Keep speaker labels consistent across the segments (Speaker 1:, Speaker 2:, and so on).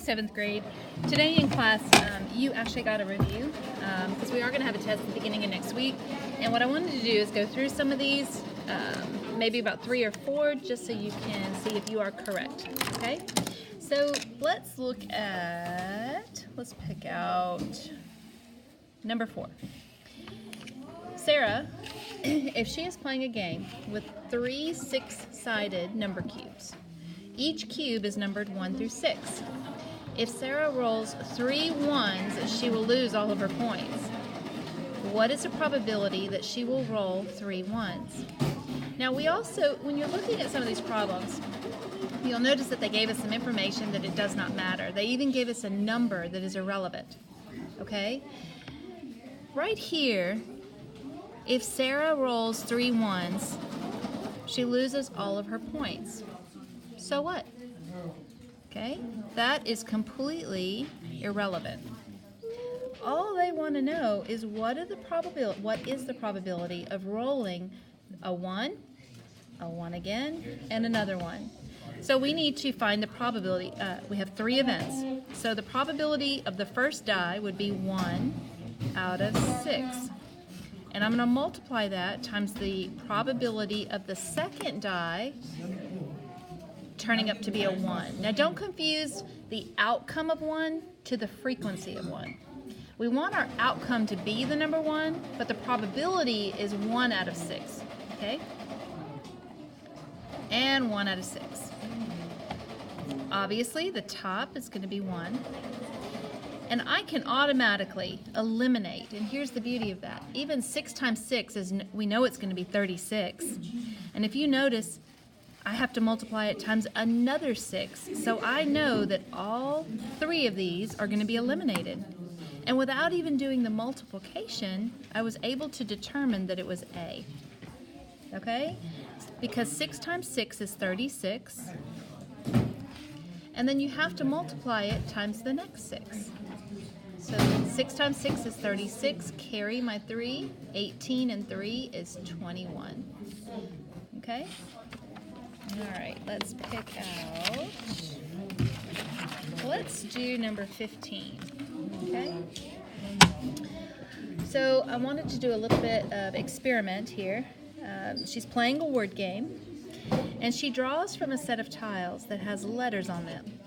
Speaker 1: 7th grade. Today in class, you actually got a review because we are going to have a test at the beginning of next week. And what I wanted to do is go through some of these, maybe about 3 or 4, just so you can see if you are correct. Okay? So let's pick out number 4. Sarah, if she is playing a game with 3 6-sided number cubes, each cube is numbered 1 through 6. If Sarah rolls 3 1s, she will lose all of her points. What is the probability that she will roll 3 1s? Now we also, when you're looking at some of these problems, you'll notice that they gave us some information that it does not matter. They even gave us a number that is irrelevant. Okay? Right here, if Sarah rolls 3 1s, she loses all of her points. So what? Okay? That is completely irrelevant. All they want to know is what is the probability of rolling a 1 again, and another 1. So we need to find the probability. We have 3 events. So the probability of the first die would be 1 out of 6. And I'm going to multiply that times the probability of the second die turning up to be a 1. Now don't confuse the outcome of 1 to the frequency of 1. We want our outcome to be the number 1, but the probability is 1 out of 6. Okay? And 1 out of 6. Obviously, the top is going to be 1. And I can automatically eliminate, and here's the beauty of that. Even 6 times 6 is, we know it's going to be 36. And if you notice, I have to multiply it times another 6. So I know that all 3 of these are going to be eliminated. And without even doing the multiplication, I was able to determine that it was A. Okay? Because 6 times 6 is 36. And then you have to multiply it times the next 6. So 6 times 6 is 36. Carry my 3. 18 and 3 is 21. Okay? All right, let's pick out. Let's do number 15. Okay? So I wanted to do a little bit of experiment here. She's playing a word game, and she draws from a set of tiles that has letters on them.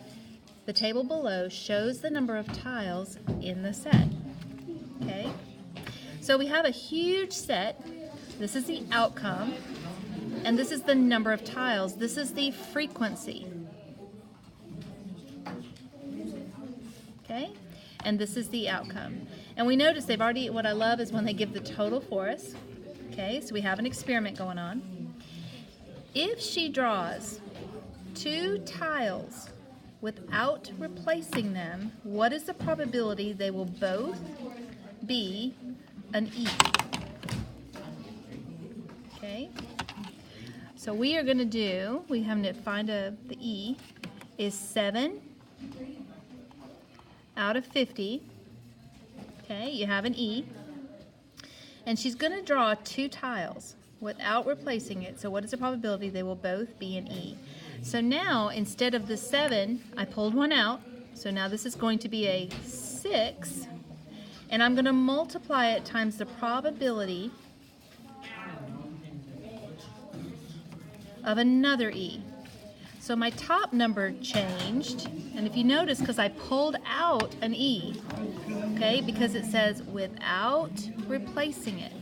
Speaker 1: The table below shows the number of tiles in the set. Okay? So we have a huge set. This is the outcome, and this is the number of tiles. This is the frequency. Okay? And this is the outcome. And we notice they've already, what I love is when they give the total for us. Okay, so we have an experiment going on. If she draws 2 tiles without replacing them, what is the probability they will both be an E? Okay, so we are going to do, we have to find the E is 7 out of 50. Okay, you have an E. And she's going to draw 2 tiles without replacing it. So what is the probability they will both be an E? So now, instead of the 7, I pulled 1 out. So now this is going to be a 6. And I'm going to multiply it times the probability of another E. So my top number changed. And if you notice, because I pulled out an E, okay, because it says without replacing it.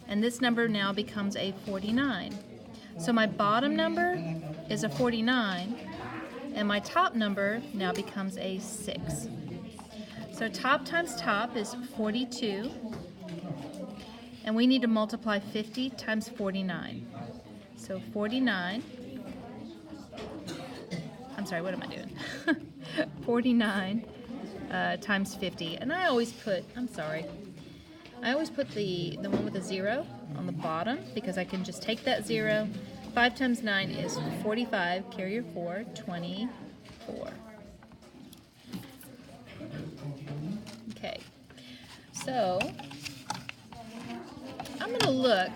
Speaker 1: And this number now becomes a 49. So my bottom number is a 49, and my top number now becomes a 6. So top times top is 42, and we need to multiply 50 times 49. So 49, I'm sorry, what am I doing? 49 times 50. And I always put, I always put the one with a 0 on the bottom because I can just take that 0. 5 times 9 is 45. Carry your 4, 24. Okay, so I'm going to look.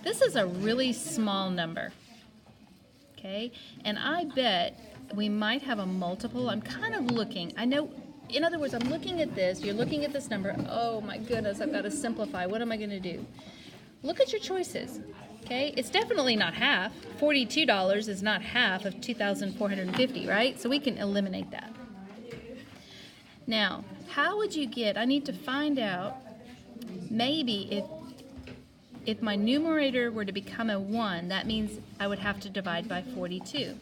Speaker 1: This is a really small number. Okay, and I bet we might have a multiple. I'm kind of looking. I know, in other words, I'm looking at this. You're looking at this number. Oh my goodness, I've got to simplify. What am I going to do? Look at your choices. Okay, it's definitely not half. $42 is not half of 2,450, right? So we can eliminate that. Now, how would you get, I need to find out, maybe if my numerator were to become a 1, that means I would have to divide by 42.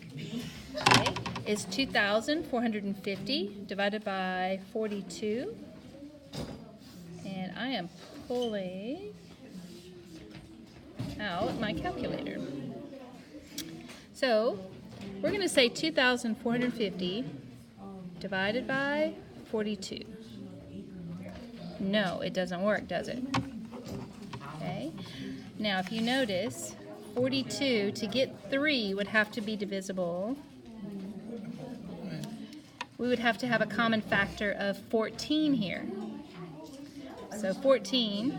Speaker 1: Okay, is 2,450 divided by 42? And I am pulling out my calculator. So we're going to say 2,450 divided by 42. No, it doesn't work, does it? Okay. Now, if you notice, 42, to get 3 would have to be divisible. We would have to have a common factor of 14 here. So 14.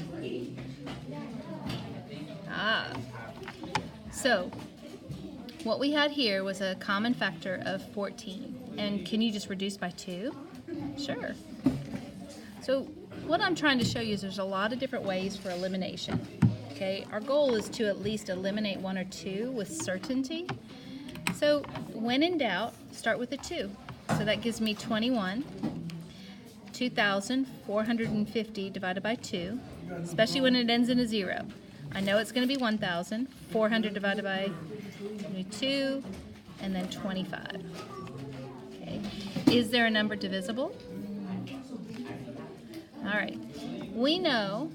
Speaker 1: So what we had here was a common factor of 14. And can you just reduce by 2? Sure. So what I'm trying to show you is there's a lot of different ways for elimination. Okay, our goal is to at least eliminate 1 or 2 with certainty. So when in doubt, start with a 2. So that gives me 21. 2,450 divided by 2, especially when it ends in a 0. I know it's going to be 1,000. 400 divided by 2, and then 25. Okay. Is there a number divisible? All right. We know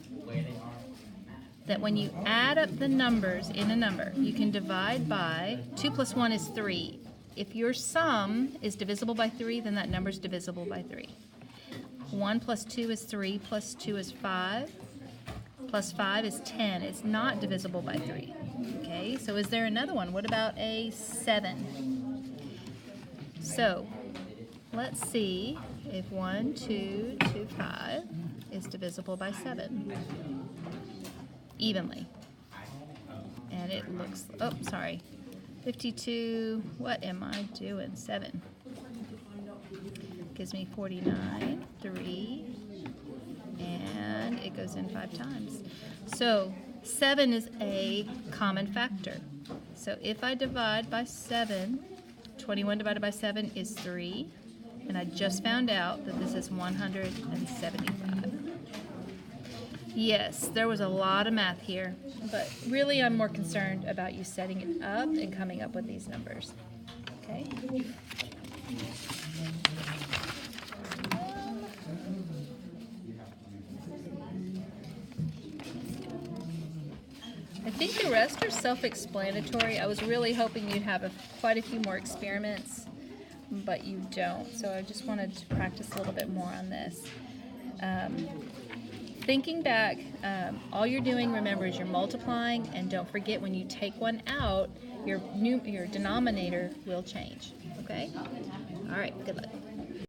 Speaker 1: that when you add up the numbers in a number, you can divide by 2 plus 1 is 3. If your sum is divisible by 3, then that number is divisible by 3. 1 plus 2 is 3, plus 2 is 5, plus 5 is 10. It's not divisible by 3. Okay, so is there another one? What about a 7? So let's see if 1, 2, 2, 5 is divisible by 7 evenly. And it looks, oh, sorry, 52, what am I doing? 7. Gives me 49, 3, and it goes in 5 times. So 7 is a common factor. So if I divide by 7, 21 divided by 7 is 3, and I just found out that this is 175. Yes, there was a lot of math here, but really I'm more concerned about you setting it up and coming up with these numbers. Okay? I think the rest are self-explanatory. I was really hoping you'd have quite a few more experiments, but you don't. So I just wanted to practice a little bit more on this. Thinking back, all you're doing, remember, is you're multiplying, and don't forget when you take one out, your denominator will change. Okay? All right, good luck.